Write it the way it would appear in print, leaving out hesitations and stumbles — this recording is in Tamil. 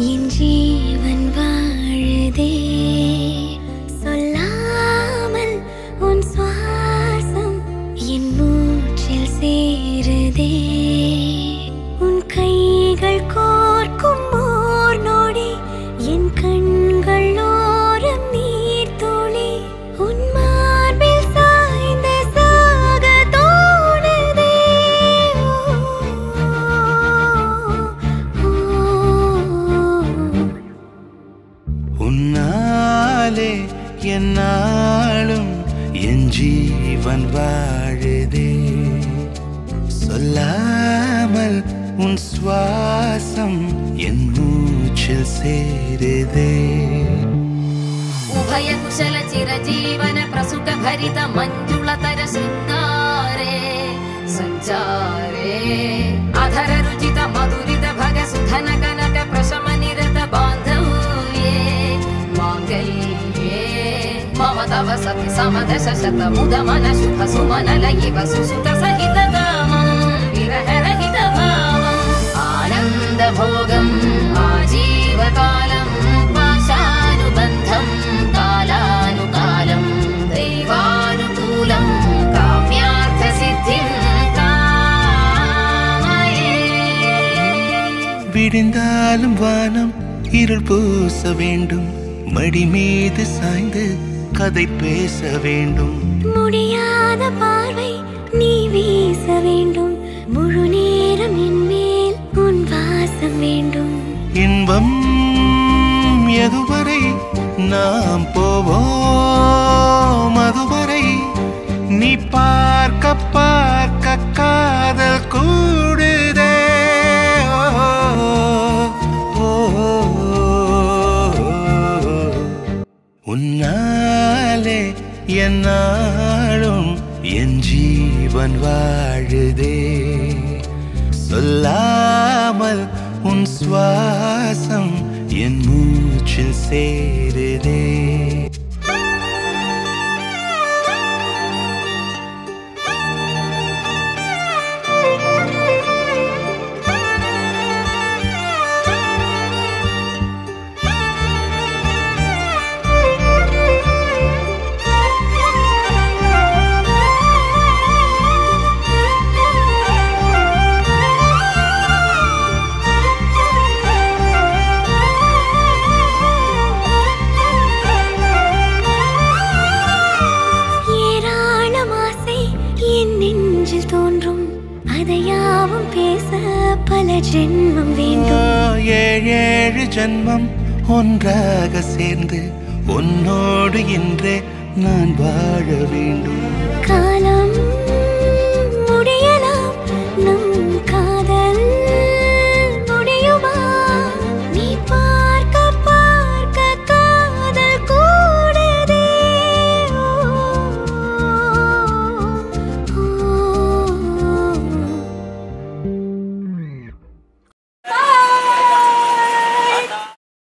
என் ஜீவன் வாழுதே சொல்லாமல் உன் சுவாசம் என் மூச்சில் சேருதே உன் கைகள் கோர்க்கும் ஓர் நொடி என் கண்கள் ஓரம் நீர் துளி உன் மார்பில் சாய்ந்த சாக தோணுதே உன்னாலே என்னாலும் என் ஜீவன் வாழுதே சொல்லாமல் உன் சுவாசம் என் மூச்சில் சேருதே उभय कुशल चिरजीवन प्रसुख भरित मंजुलतर शृंगारे संचारे अधर रुचित मधुरित भग सुधन कनक प्रशम निरत बांधव्ये मांगल्ये मम तव सति समदश शत मुद मन शुभ सुमन लयिव सुसुत सहित कामं विरह रहित भावं आनंद भोगं आजीवकालं पाशानुबन्धं कालानुकालं दैवानुकूलं काम्यार्थ सिद्धिं कामये விடிந்தாலும் வானம் இருள் பூச வேண்டும் மடி மீது சாய்ந்து கதை பேச வேண்டும் முடியாத பார்வை நீ வீச வேண்டும் முழு நேரம் என் மேல் உன் வாசம் வேண்டும் இன்பம் எதுவரை நாம் போவோம் அதுவரை நீ பார்க்க பார்க்க காதல் கூடுதே உன்னாலே என்னாலும் என் ஜீவன் வாழுதே சொல்லாமல் உன் சுவாசம் என் மூச்சில் சேருதே ஜென்மம் வேண்டும் ஏழு ஜென்மம் ஒன்றாக சேர்ந்து உன்னோடு இன்றே நான் வாழ வேண்டும் காலம்